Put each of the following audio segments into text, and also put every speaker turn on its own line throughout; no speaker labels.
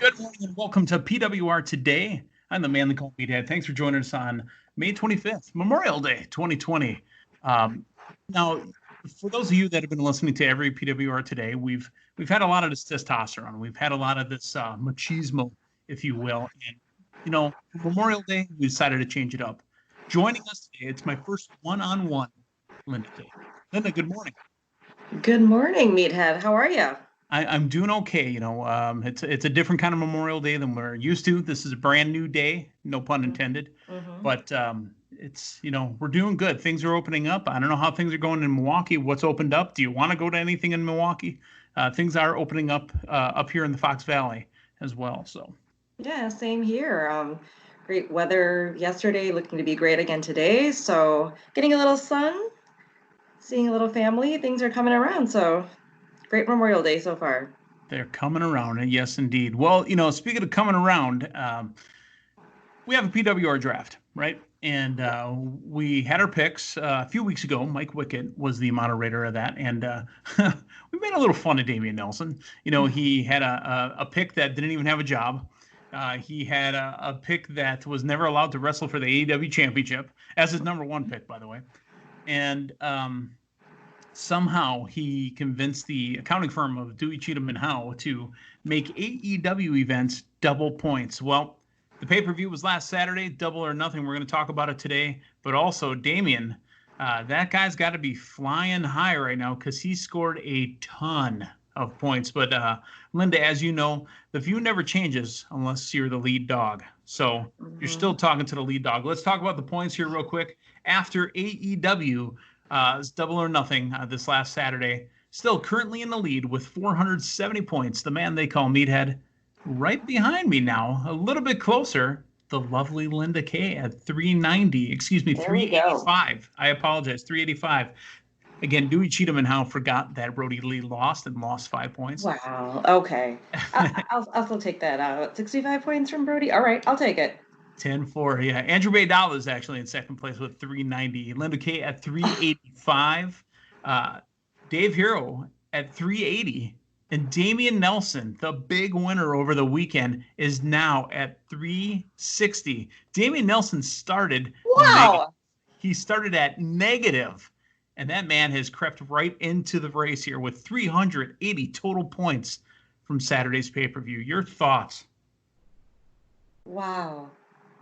Good morning and welcome to PWR Today. I'm the man they call Meathead. Thanks for joining us on May 25th, Memorial Day 2020. Now, for those of you that have been listening to every PWR Today, we've had a lot of this testosterone. We've had a lot of this machismo, if you will. And, for Memorial Day, we decided to change it up. Joining us today, it's my first one-on-one Linda Day. Linda, good morning.
Good morning, Meathead. How are you?
I'm doing okay. It's a different kind of Memorial Day than we're used to. This is a brand new day, no pun intended.
Mm-hmm.
But it's, we're doing good. Things are opening up. I don't know how things are going in Milwaukee. What's opened up? Do you want to go to anything in Milwaukee? Things are opening up here in the Fox Valley as well. So
yeah, same here. Great weather yesterday, looking to be great again today. So getting a little sun, seeing a little family. Things are coming around. So great Memorial Day so far.
They're coming around, and yes, indeed. Well, speaking of coming around, we have a PWR draft, right? And we had our picks a few weeks ago. Mike Wickett was the moderator of that, and we made a little fun of Damian Nelson. He had a pick that didn't even have a job. He had a pick that was never allowed to wrestle for the AEW Championship, as his number one pick, by the way. And somehow he convinced the accounting firm of Dewey, Cheatham & Howe to make AEW events double points. Well, the pay-per-view was last Saturday, Double or Nothing. We're going to talk about it today. But also, Damian, that guy's got to be flying high right now because he scored a ton of points. But Linda, as you know, the view never changes unless you're the lead dog. So You're still talking to the lead dog. Let's talk about the points here real quick. After AEW Double or Nothing this last Saturday, still currently in the lead with 470 points. The man they call Meathead, right behind me now, a little bit closer, the lovely Linda K at 390. Excuse me, 385. I apologize, 385. Again, Dewey, Cheatham & Howe forgot that Brody Lee lost 5 points.
Wow. Okay. I'll still take that out. 65 points from Brody. All right, I'll take it.
10-4, yeah. Andrew Baydala is actually in second place with 390. Linda K at 385. Dave Hero at 380. And Damian Nelson, the big winner over the weekend, is now at 360. Damian Nelson started
Wow.
He started at negative. And that man has crept right into the race here with 380 total points from Saturday's pay-per-view. Your thoughts?
Wow.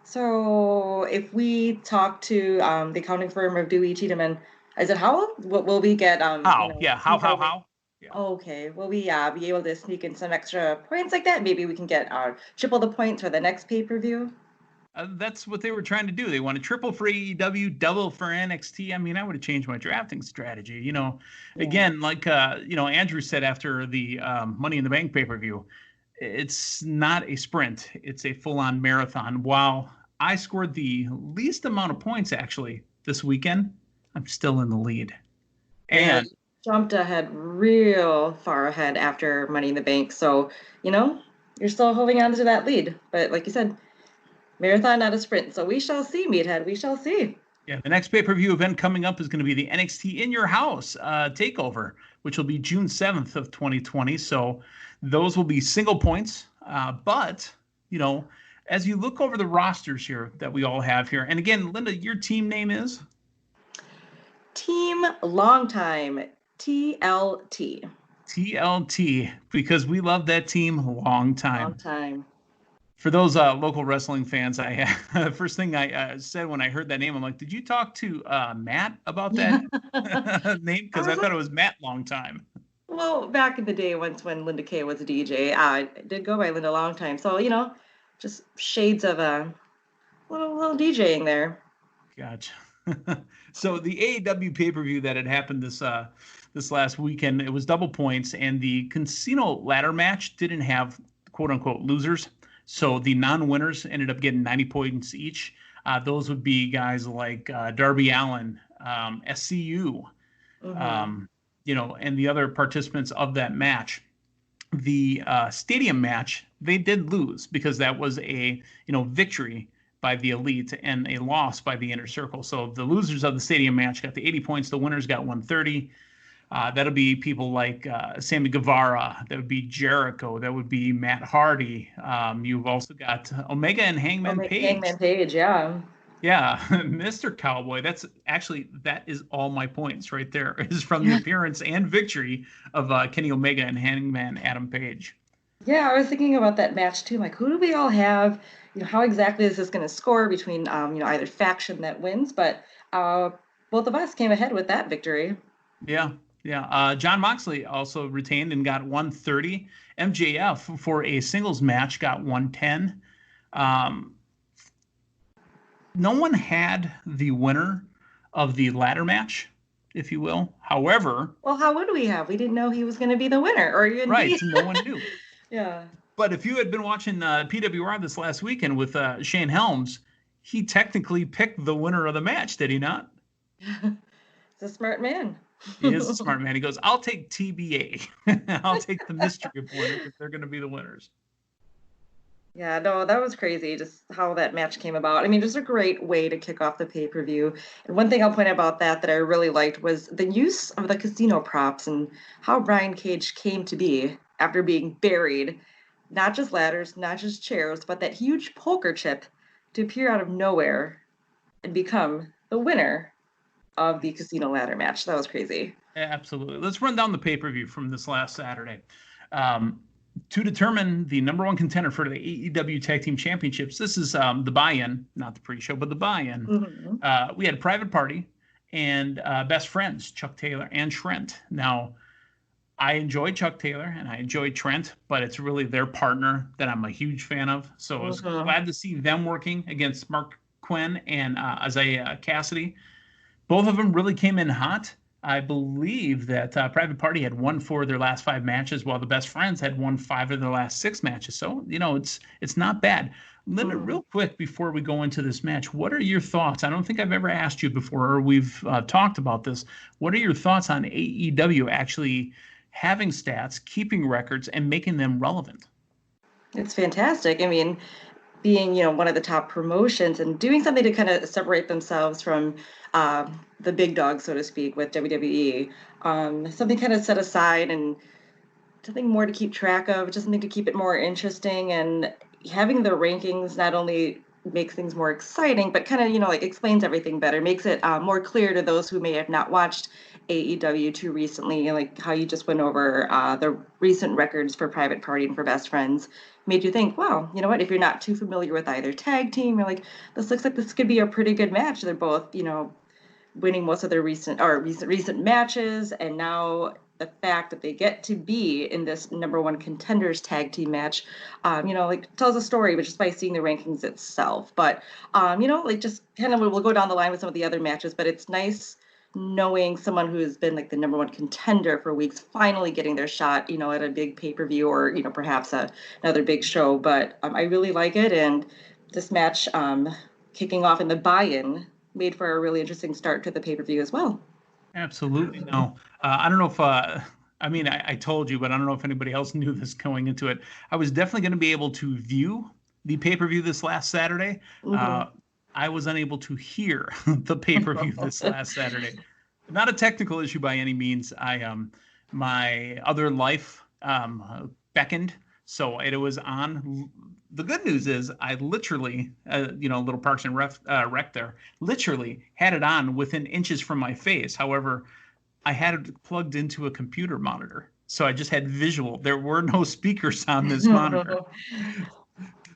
So if we talk to the accounting firm of Dewey, Cheatham, and is it Howell? Will we get
How? Yeah, how?
Yeah. Okay. Will we be able to sneak in some extra points like that? Maybe we can get triple the points for the next pay-per-view.
That's what they were trying to do. They want to triple for AEW, double for NXT. I mean, I would have changed my drafting strategy. Again, like Andrew said after the Money in the Bank pay-per-view, it's not a sprint. It's a full-on marathon. While I scored the least amount of points, actually, this weekend, I'm still in the lead. And
jumped ahead real far ahead after Money in the Bank. So, you're still holding on to that lead. But like you said, marathon, not a sprint. So we shall see, Meathead. We shall see.
Yeah, the next pay-per-view event coming up is going to be the NXT In Your House takeover, which will be June 7th of 2020. So those will be single points. But, as you look over the rosters here that we all have here, and again, Linda, your team name is?
Team Longtime, TLT.
TLT, because we love that team long time.
Long time.
For those local wrestling fans, the first thing I said when I heard that name, I'm like, did you talk to Matt about that name? Because I thought it was Matt Longtime.
Well, back in the day, once when Linda K was a DJ, I did go by Linda Longtime. So, just shades of a little DJing there.
Gotcha. So the AEW pay-per-view that had happened this last weekend, it was double points, and the casino ladder match didn't have quote-unquote losers. So the non-winners ended up getting 90 points each. Those would be guys like Darby Allin, SCU, and the other participants of that match. The stadium match, they did lose because that was a victory by the Elite and a loss by the Inner Circle. So the losers of the stadium match got the 80 points. The winners got 130. That'll be people like Sammy Guevara. That would be Jericho. That would be Matt Hardy. You've also got Omega and Hangman Page.
Hangman Page, yeah.
Yeah, Mr. Cowboy. That is all my points right there, is from the appearance and victory of Kenny Omega and Hangman Adam Page.
Yeah, I was thinking about that match too. Like, who do we all have? How exactly is this going to score between either faction that wins? But both of us came ahead with that victory.
Yeah. Jon Moxley also retained and got 130. MJF for a singles match got 110. No one had the winner of the ladder match, if you will. However,
well, how would we have? We didn't know he was going to be the winner, or you
right? No one knew.
Yeah.
But if you had been watching PWR this last weekend with Shane Helms, he technically picked the winner of the match, did he not?
He's a smart man.
He is a smart man. He goes, "I'll take TBA. I'll take the mystery opponent if they're going to be the winners."
Yeah, no, that was crazy, just how that match came about. I mean, just a great way to kick off the pay-per-view. And one thing I'll point out about that I really liked was the use of the casino props and how Brian Cage came to be after being buried. Not just ladders, not just chairs, but that huge poker chip to appear out of nowhere and become the winner of the casino ladder match. That was crazy.
Absolutely. Let's run down the pay-per-view from this last Saturday. To determine the number one contender for the AEW Tag Team Championships, this is the buy-in, not the pre-show, but the buy-in. Mm-hmm. We had Private Party and Best Friends, Chuck Taylor and Trent. Now, I enjoy Chuck Taylor and I enjoy Trent, but it's really their partner that I'm a huge fan of. So I was glad to see them working against Mark Quinn and Isaiah Cassidy. Both of them really came in hot. I believe that Private Party had won 4 of their last 5 matches, while the Best Friends had won 5 of their last 6 matches. So, it's not bad. Linda, real quick before we go into this match, what are your thoughts? I don't think I've ever asked you before, or we've talked about this. What are your thoughts on AEW actually having stats, keeping records, and making them relevant?
It's fantastic. I mean, being, one of the top promotions and doing something to kind of separate themselves from the big dog, so to speak, with WWE, something kind of set aside and something more to keep track of, just something to keep it more interesting. And having the rankings not only makes things more exciting, but kind of, explains everything better, makes it more clear to those who may have not watched AEW too recently, like how you just went over the recent records for Private Party and for Best Friends. Made you think, wow, you know what, if you're not too familiar with either tag team, you're like, this looks like this could be a pretty good match. They're both, winning most of their recent matches, and now the fact that they get to be in this number one contenders tag team match, tells a story, but just by seeing the rankings itself. But just kind of, we'll go down the line with some of the other matches, but it's nice knowing someone who has been like the number one contender for weeks finally getting their shot, at a big pay-per-view or, perhaps another big show. But I really like it. And this match kicking off in the buy-in made for a really interesting start to the pay-per-view as well.
Absolutely. No, I don't know if, I told you, but I don't know if anybody else knew this going into it. I was definitely going to be able to view the pay-per-view this last Saturday. Mm-hmm. I was unable to hear the pay-per-view this last Saturday. Not a technical issue by any means. My other life beckoned, so it was on. The good news is I literally, little Parks and Rec there, literally had it on within inches from my face. However, I had it plugged into a computer monitor, so I just had visual. There were no speakers on this monitor.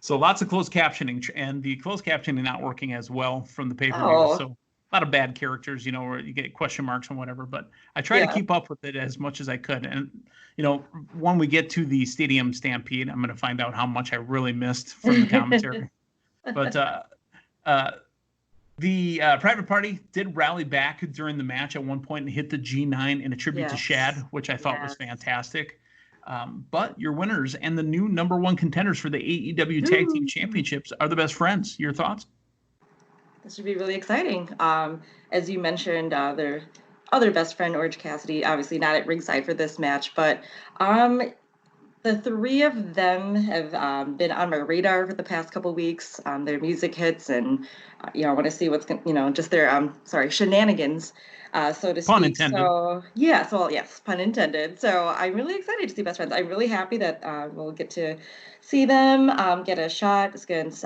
So lots of closed captioning, and the closed captioning not working as well from the pay-per-view. Oh. So a lot of bad characters, where you get question marks and whatever. But I try to keep up with it as much as I could. And, when we get to the Stadium Stampede, I'm going to find out how much I really missed from the commentary. But the Private Party did rally back during the match at one point and hit the G9 in a tribute to Shad, which I thought was fantastic. But your winners and the new number one contenders for the AEW Tag Team Championships are the Best Friends. Your thoughts?
This should be really exciting. As you mentioned, their other best friend, Orange Cassidy, obviously not at ringside for this match, but the 3 of them have been on my radar for the past couple weeks. Their music hits, and I want to see what's just their shenanigans so to
Pun
speak.
intended.
So yes, well, yes, pun intended. So I'm really excited to see Best Friends. I'm really happy that we'll get to see them get a shot against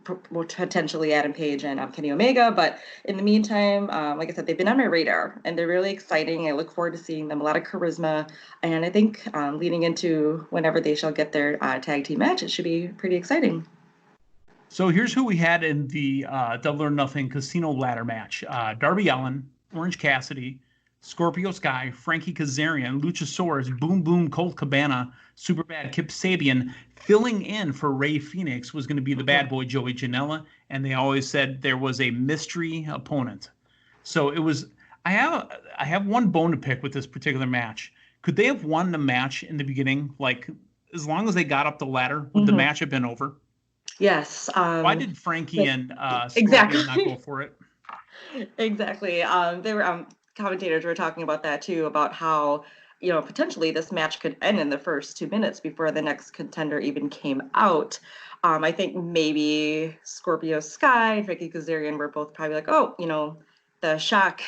potentially Adam Page and Kenny Omega. But in the meantime, like I said, they've been on my radar and they're really exciting. I look forward to seeing them. A lot of charisma, and I think leading into whenever they shall get their tag team match, it should be pretty exciting.
So here's who we had in the Double or Nothing Casino Ladder match: Darby Allin, Orange Cassidy, Scorpio Sky, Frankie Kazarian, Luchasaurus, Boom Boom, Colt Cabana, Superbad Kip Sabian. Filling in for Rey Fenix was going to be the bad boy Joey Janela, and they always said there was a mystery opponent. So it was. I have one bone to pick with this particular match. Could they have won the match in the beginning? Like, as long as they got up the ladder, would the match have been over?
Yes.
Why did Frankie and
exactly
not go for it?
Exactly. They were commentators were talking about that too, about how potentially this match could end in the first 2 minutes before the next contender even came out. I think maybe Scorpio Sky and Frankie Kazarian were both probably like, oh, the shock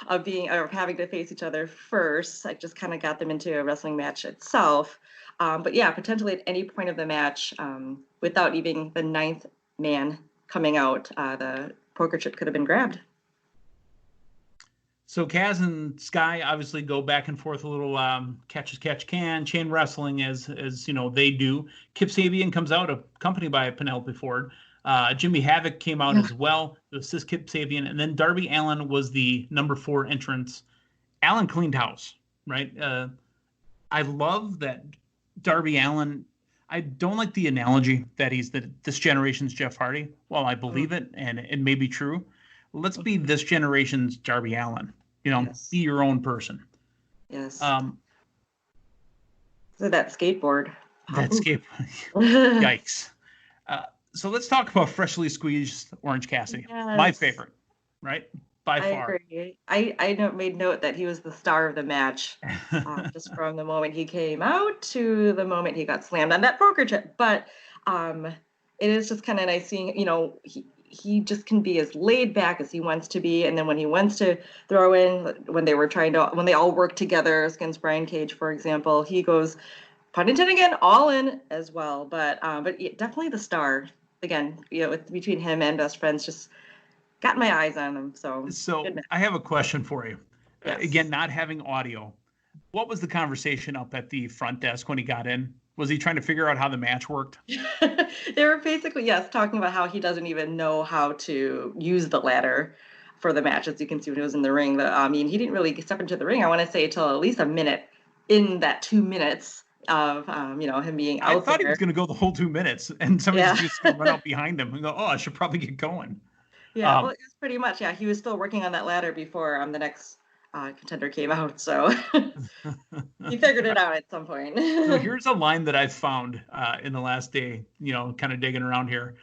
of having to face each other first. I just kind of got them into a wrestling match itself. But yeah, potentially at any point of the match, without even the 9th man coming out, the poker chip could have been grabbed.
So Kaz and Sky obviously go back and forth a little catch as catch can, chain wrestling as they do. Kip Sabian comes out accompanied by Penelope Ford. Jimmy Havoc came out as well to assist Kip Sabian. And then Darby Allin was the number 4 entrance. Allin cleaned house, right? I love that Darby Allin. I don't like the analogy that he's this generation's Jeff Hardy. While I believe it, and it may be true, let's be this generation's Darby Allin.
Yes.
Be your own person.
Yes. So that skateboard.
That skateboard. Yikes. So let's talk about freshly squeezed Orange Cassidy.
Yes.
My favorite, right? By far.
Agree. I made note that he was the star of the match, just from the moment he came out to the moment he got slammed on that poker chip. But it is just kind of nice seeing, he just can be as laid back as he wants to be. And then when he wants to throw in, when they all work together against Brian Cage, for example, he goes, pun intended again, all in as well. But definitely the star. Again, between him and Best Friends, just got my eyes on him. So
I have a question for you.
Yes.
Again, not having audio. What was the conversation up at the front desk when he got in? Was he trying to figure out how the match worked?
They were basically, talking about how he doesn't even know how to use the ladder for the match. As you can see when he was in the ring. He didn't really step into the ring, I want to say, until at least a minute in that 2 minutes of him being out there.
I thought he was going to go the whole 2 minutes, and somebody's just going to run out behind him and go, oh, I should probably get going.
Yeah, well, it was pretty much, he was still working on that ladder before the next contender came out, so he figured it out at some point.
So here's a line that I've found in the last day, kind of digging around here.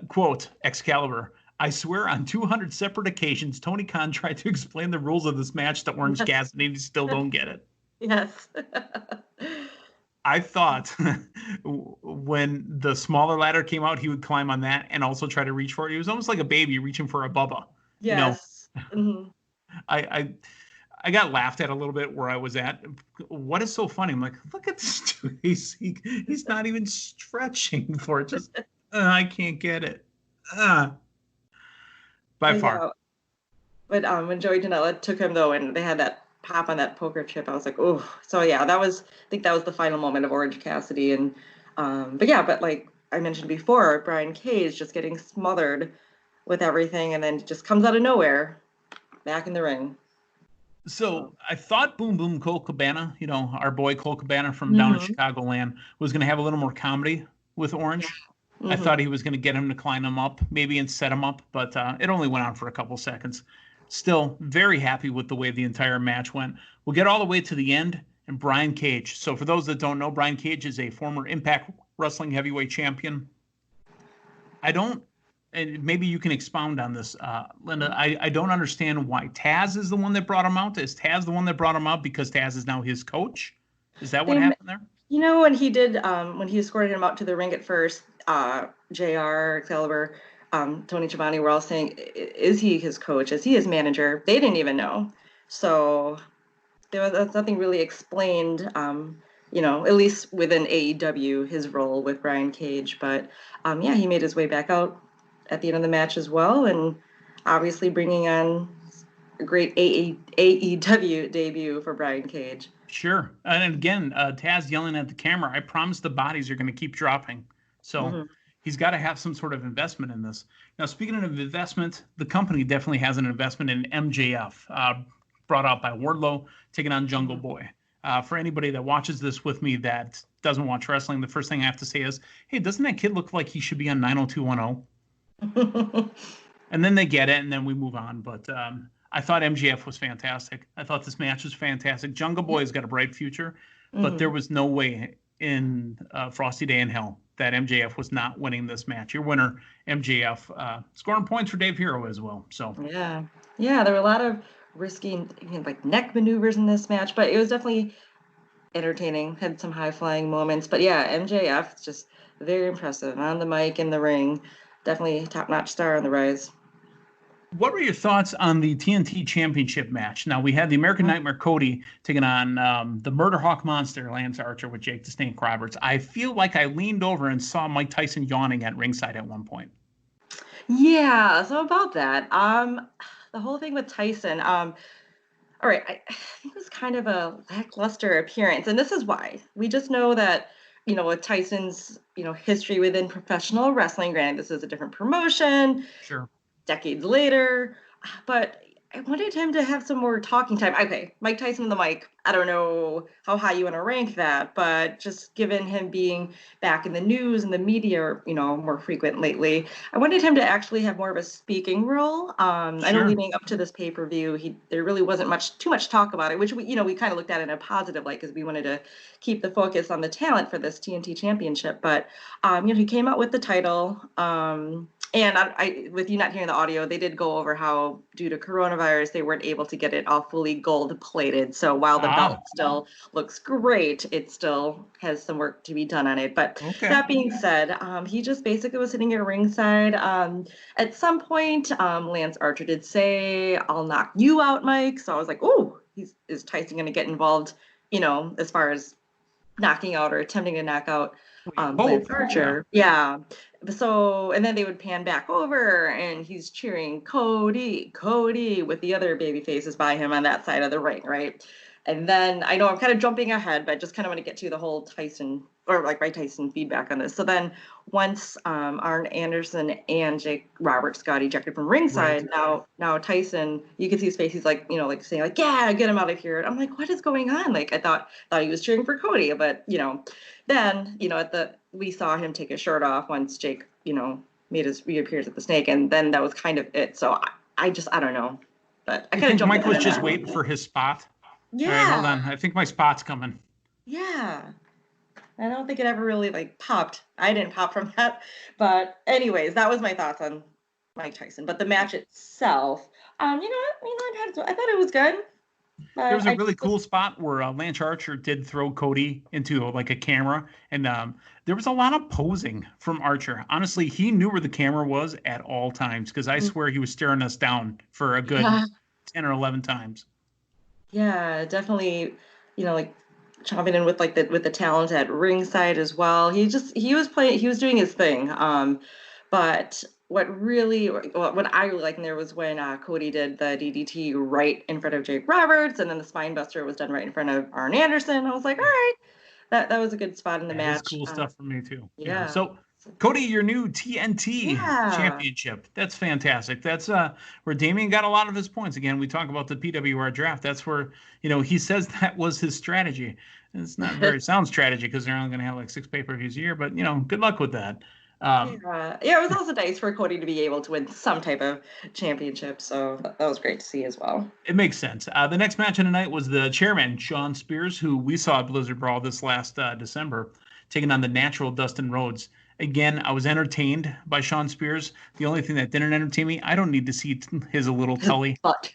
Quote, Excalibur, I swear on 200 separate occasions, Tony Khan tried to explain the rules of this match to Orange Cassidy, and he still don't get it.
Yes.
I thought when the smaller ladder came out, he would climb on that and also try to reach for it. He was almost like a baby reaching for a Bubba.
Yes. Mm-hmm.
I got laughed at a little bit where I was at. What is so funny? I'm like, look at this dude. He's not even stretching for it. Just I can't get it. By far.
But when Joey Janela took him though, and they had that pop on that poker chip, I was like, oh. So yeah, I think that was the final moment of Orange Cassidy, and but like I mentioned before, Brian Cage just getting smothered with everything, and then just comes out of nowhere, back in the ring.
So I thought Boom Boom Colt Cabana, our boy Colt Cabana from down in Chicagoland, was going to have a little more comedy with Orange. Mm-hmm. I thought he was going to get him to climb him up, maybe, and set him up, but it only went on for a couple seconds. Still very happy with the way the entire match went. We'll get all the way to the end, and Brian Cage. So for those that don't know, Brian Cage is a former Impact Wrestling heavyweight champion. And maybe you can expound on this, Linda. I don't understand why Taz is the one that brought him out. Is Taz the one that brought him out because Taz is now his coach? Is that what happened there?
When he did, when he escorted him out to the ring at first, JR, Excalibur, Tony Schiavone were all saying, is he his coach? Is he his manager? They didn't even know. So that's nothing really explained, at least within AEW, his role with Brian Cage. But he made his way back out at the end of the match as well, and obviously bringing on a great AEW debut for Brian Cage.
Sure. And again, Taz yelling at the camera, I promise the bodies are going to keep dropping. So he's got to have some sort of investment in this. Now, speaking of investment, the company definitely has an investment in MJF, brought out by Wardlow, taking on Jungle Boy. For anybody that watches this with me that doesn't watch wrestling, the first thing I have to say is, hey, doesn't that kid look like he should be on 90210? And then they get it, and then we move on. But I thought MJF was fantastic. I thought this match was fantastic. Jungle Boy's got a bright future, but there was no way in Frosty Day in Hell that MJF was not winning this match. Your winner, MJF, scoring points for Dave Hero as well. So
yeah, there were a lot of risky like neck maneuvers in this match, but it was definitely entertaining. Had some high flying moments, but yeah, MJF just very impressive on the mic, in the ring. Definitely top notch star on the rise.
What were your thoughts on the TNT Championship match? Now, we had the American Nightmare Cody taking on the Murder Hawk Monster, Lance Archer, with Jake the Snake Roberts. I feel like I leaned over and saw Mike Tyson yawning at ringside at one point.
Yeah, so about that. The whole thing with Tyson, all right, I think it was kind of a lackluster appearance, and this is why. We just know that, with Tyson's, history within professional wrestling, granted, this is a different promotion.
Sure.
Decades later, but I wanted him to have some more talking time. Okay, Mike Tyson on the mic, I don't know how high you want to rank that, but just given him being back in the news and the media, more frequent lately, I wanted him to actually have more of a speaking role. I know leading up to this pay-per-view, there really wasn't too much talk about it, which we kind of looked at in a positive light because we wanted to keep the focus on the talent for this TNT Championship. But he came out with the title. And I, with you not hearing the audio, they did go over how, due to coronavirus, they weren't able to get it all fully gold plated. So while the belt still looks great, it still has some work to be done on it. But that being said, he just basically was sitting at ringside. At some point, Lance Archer did say, "I'll knock you out, Mike." So I was like, "Oh, is Tyson going to get involved? As far as knocking out or attempting to knock out Lance Archer?" Yeah. So, and then they would pan back over and he's cheering Cody with the other baby faces by him on that side of the ring, right? And then I know I'm kind of jumping ahead, but I just kind of want to get to the whole Tyson or like Mike Tyson feedback on this. So then once Arn Anderson and Jake Roberts got ejected from ringside, now Tyson, you can see his face. He's like, saying like, "Yeah, get him out of here." And I'm like, what is going on? Like I thought he was cheering for Cody, but then we saw him take his shirt off once Jake, made his reappearance at the Snake, and then that was kind of it. So I don't know, but I kind of jumped.
Mike was just waiting for his spot.
Yeah.
All right, hold on. I think my spot's coming.
Yeah. I don't think it ever really popped. I didn't pop from that. But anyways, that was my thoughts on Mike Tyson. But the match itself, I thought it was good.
There was a really cool spot where Lance Archer did throw Cody into a camera, and there was a lot of posing from Archer. Honestly, he knew where the camera was at all times because I swear he was staring us down for a good 10 or 11 times.
Yeah, definitely, chomping in with the talent at ringside as well. He was doing his thing. But what I really liked in there was when Cody did the DDT right in front of Jake Roberts, and then the spine buster was done right in front of Arn Anderson. I was like, all right, that was a good spot in the match.
That's cool stuff for me too.
Yeah.
So Cody, your new TNT championship. That's fantastic. That's where Damian got a lot of his points. Again, we talk about the PWR draft. That's where, he says that was his strategy. And it's not a very sound strategy because they're only going to have 6 pay-per-views a year, but, good luck with that.
It was also nice for Cody to be able to win some type of championship. So that was great to see as well.
It makes sense. The next match of the night was the chairman, Shawn Spears, who we saw at Blizzard Brawl this last December, taking on the natural Dustin Rhodes. Again, I was entertained by Shawn Spears. The only thing that didn't entertain me, I don't need to see his little tully.
Butt.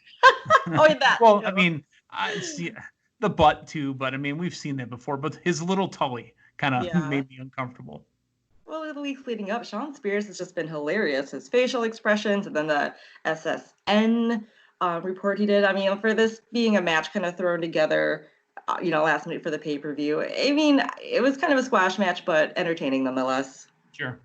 That.
Well, I mean, I see the butt too, but I mean, we've seen that before. But his little tully kind of made me uncomfortable.
well, the weeks leading up, Sean Spears has just been hilarious. His facial expressions, and then the SSN report he did. I mean, for this being a match kind of thrown together, last minute for the pay-per-view. I mean, it was kind of a squash match, but entertaining nonetheless.
Sure.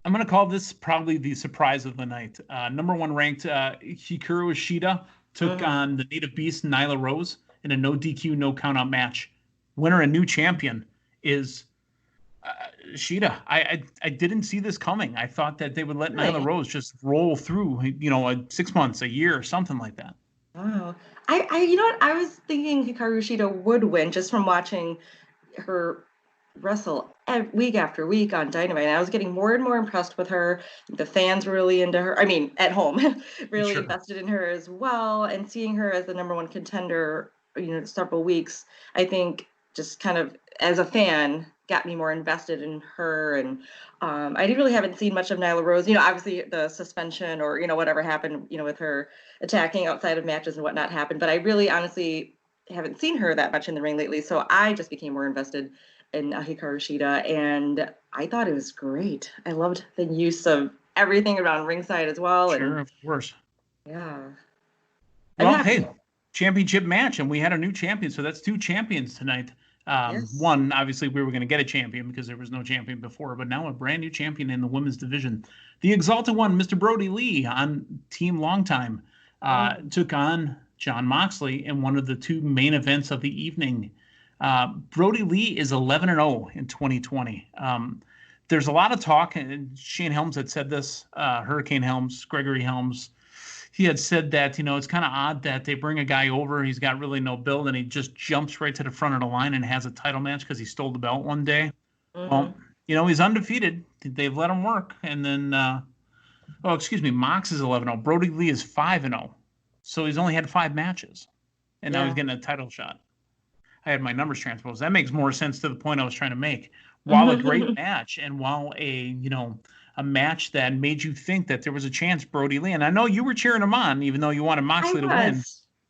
I'm going to call this probably the surprise of the night. Number 1 ranked Kuru Ishita took on the Native Beast Nyla Rose in a no DQ, no countout match. Winner and new champion is Ishita. I didn't see this coming. I thought that they would let Nyla Rose just roll through, 6 months, a year, or something like that.
Oh, you know what? I was thinking Hikaru Shida would win just from watching her wrestle week after week on Dynamite. And I was getting more and more impressed with her. The fans were really into her. I mean, at home, really invested in her as well. And seeing her as the number 1 contender, several weeks, I think just kind of as a fan got me more invested in her. And I really haven't seen much of Nyla Rose. Obviously the suspension or whatever happened, with her attacking outside of matches and whatnot happened. But I really honestly haven't seen her that much in the ring lately. So I just became more invested in Hikaru Shida, and I thought it was great. I loved the use of everything around ringside as well.
Sure, of course.
Yeah.
Well, hey, championship match, and we had a new champion, so that's 2 champions tonight. Yes. One, obviously, we were going to get a champion because there was no champion before, but now a brand new champion in the women's division. The Exalted One, Mr. Brody Lee on Team Longtime, took on Jon Moxley in one of the 2 main events of the evening. Brody Lee is 11-0 in 2020. There's a lot of talk, and Shane Helms had said this, Hurricane Helms, Gregory Helms. He had said that, it's kind of odd that they bring a guy over, he's got really no build, and he just jumps right to the front of the line and has a title match because he stole the belt one day. Well, he's undefeated. They've let him work. And then, Mox is 11-0. Brody Lee is 5-0. So he's only had 5 matches. And now he's getting a title shot. I had my numbers transposed. That makes more sense to the point I was trying to make. While a great match, and while a match that made you think that there was a chance Brody Lee, and I know you were cheering him on, even though you wanted Moxley to win.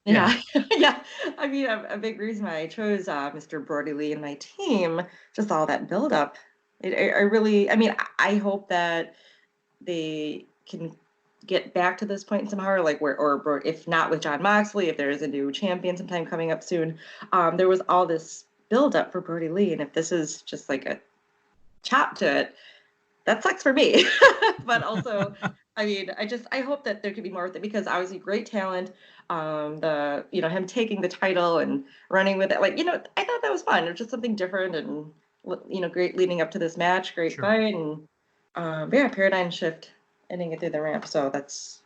Yeah. Yeah. I mean, a big reason why I chose Mr. Brody Lee in my team, just all that buildup. I hope that they can get back to this point somehow, or if not with Jon Moxley, if there is a new champion sometime coming up soon. There was all this build up for Brody Lee, and if this is just like a chop to it, that sucks for me. But also, I hope that there could be more with it, because obviously great talent. Him taking the title and running with it, I thought that was fun. It was just something different, and great leading up to this match, great fight, and paradigm shift. Ending it through the ramp, so that's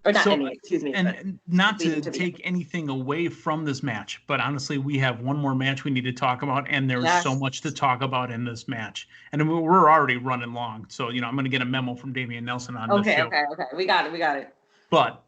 And not to take anything away from this match, but honestly, we have one more match we need to talk about, and there's so much to talk about in this match, and we're already running long. So I'm going to get a memo from Damian Nelson on this show.
Okay, we got it.
But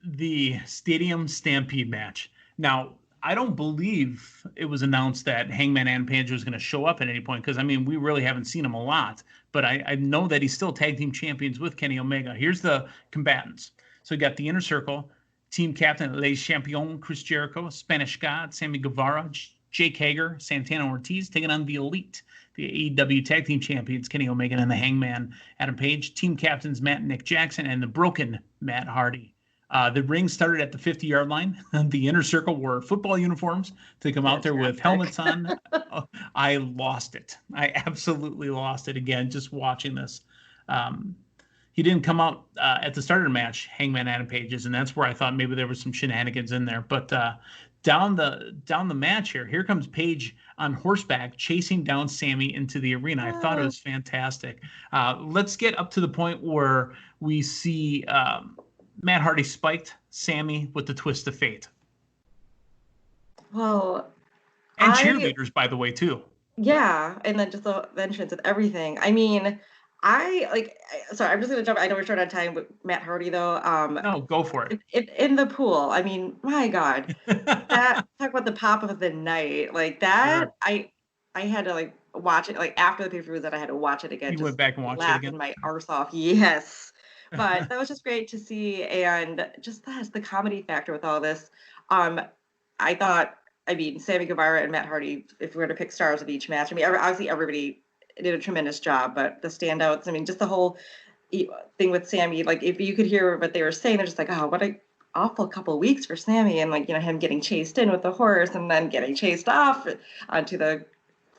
the Stadium Stampede match. Now, I don't believe it was announced that Hangman Adam Page was going to show up at any point, because we really haven't seen him a lot. But I know that he's still tag team champions with Kenny Omega. Here's the combatants. So we got the Inner Circle, team captain Les Champions, Chris Jericho, Spanish God, Sammy Guevara, Jake Hager, Santana Ortiz, taking on the Elite, the AEW tag team champions, Kenny Omega and the Hangman Adam Page, team captains Matt and Nick Jackson, and the Broken Matt Hardy. The ring started at the 50-yard line. The Inner Circle wore football uniforms to come out there with helmets on. I lost it. I absolutely lost it again just watching this. He didn't come out at the start of the match, Hangman Adam Page's, and that's where I thought maybe there was some shenanigans in there. But down the match here comes Page on horseback chasing down Sammy into the arena. I thought it was fantastic. Let's get up to the point where we see Matt Hardy spiked Sammy with the twist of fate.
Well,
and cheerleaders, by the way, too.
Yeah, and then just the entrance of everything. Sorry, I'm just gonna jump. I know we're short on time with Matt Hardy, though.
No, go for it.
In the pool. My God, talk about the pop of the night. Sure. I had to watch it. After the pay-per-view, that I had to watch it again.
You went back and watched it again.
My arse off. Yes. But that was just great to see, and just the comedy factor with all this. I thought, Sammy Guevara and Matt Hardy, if we were to pick stars of each match, obviously everybody did a tremendous job. But the standouts, I mean, just the whole thing with Sammy, like if you could hear what they were saying, they're just like, oh, what a awful couple of weeks for Sammy, and like, you know, him getting chased in with the horse and then getting chased off onto the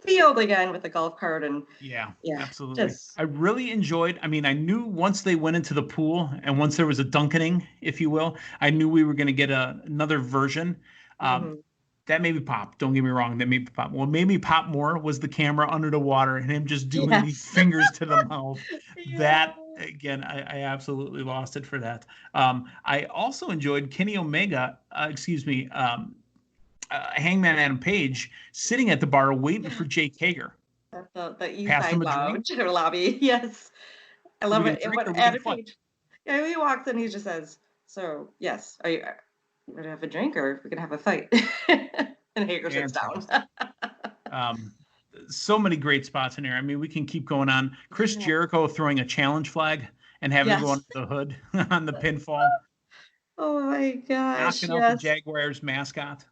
field again with the golf cart. And
yeah,
yeah,
absolutely. I really enjoyed, I mean, I knew once they went into the pool and once there was a dunkening, if you will, I knew we were going to get another version. That made me pop. Don't get me wrong. That made me pop. What made me pop more was the camera under the water and him just doing these fingers to the mouth. That, again, I absolutely lost it for that. I also enjoyed Kenny Omega, Hangman Adam Page sitting at the bar waiting for Jake Hager.
The East Side Lounge or lobby. Yes. I love it. And what Adam Page, he walks in, he just says, so, yes, are you going to have a drink or we're going to have a fight? And Hager sits down.
So many great spots in here. I mean, we can keep going on. Chris Jericho throwing a challenge flag and having to go under the hood on the pinfall.
Oh, my gosh.
Knocking out the Jaguars mascot.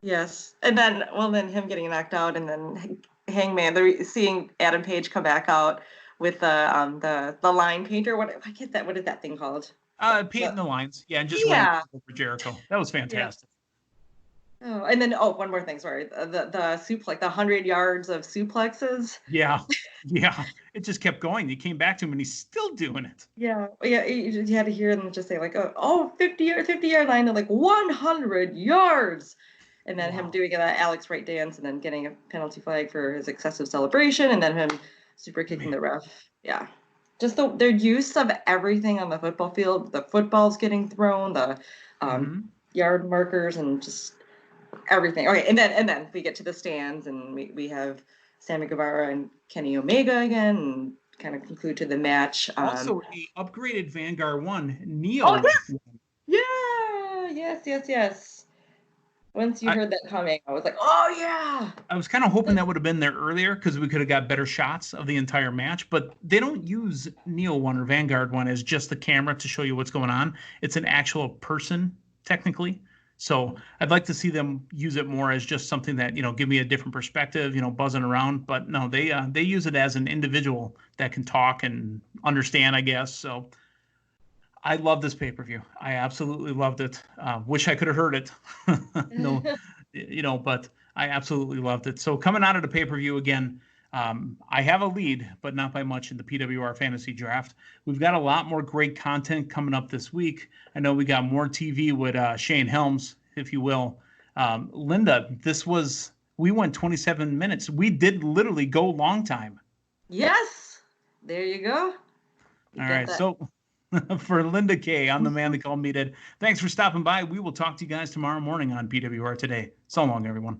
Yes. And then him getting knocked out, and then Hangman, seeing Adam Page come back out with the line painter. What is that thing called?
Painting the lines. Yeah, and just waiting for Jericho. That was fantastic.
Yeah. Oh, and then one more thing. Sorry, the suplex, the 100 yards of suplexes.
Yeah. It just kept going. He came back to him, and he's still doing it.
Yeah. You had to hear them just say like, 50-yard line, and like 100 yards. And then him doing that Alex Wright dance, and then getting a penalty flag for his excessive celebration, and then him super kicking the ref. Yeah. Just their use of everything on the football field, the footballs getting thrown, the yard markers, and just everything. Okay, and then we get to the stands, and we have Sammy Guevara and Kenny Omega again, and kind of conclude to the match.
Also, a upgraded Vanguard 1, Neo.
Oh, yes. Yes. Once you heard that coming, I was like, oh, yeah.
I was kind of hoping that would have been there earlier because we could have got better shots of the entire match. But they don't use Neo 1 or Vanguard 1 as just the camera to show you what's going on. It's an actual person, technically. So I'd like to see them use it more as just something that, give me a different perspective, buzzing around. But no, they use it as an individual that can talk and understand, I guess. So I love this pay-per-view. I absolutely loved it. Wish I could have heard it. No, but I absolutely loved it. So coming out of the pay-per-view again, I have a lead, but not by much in the PWR Fantasy Draft. We've got a lot more great content coming up this week. I know we got more TV with Shane Helms, if you will. Linda, we went 27 minutes. We did literally go long time.
Yes. There you go.
All right. So for Linda Kay, I'm the man they call Meathead. Thanks for stopping by. We will talk to you guys tomorrow morning on PWR Today. So long, everyone.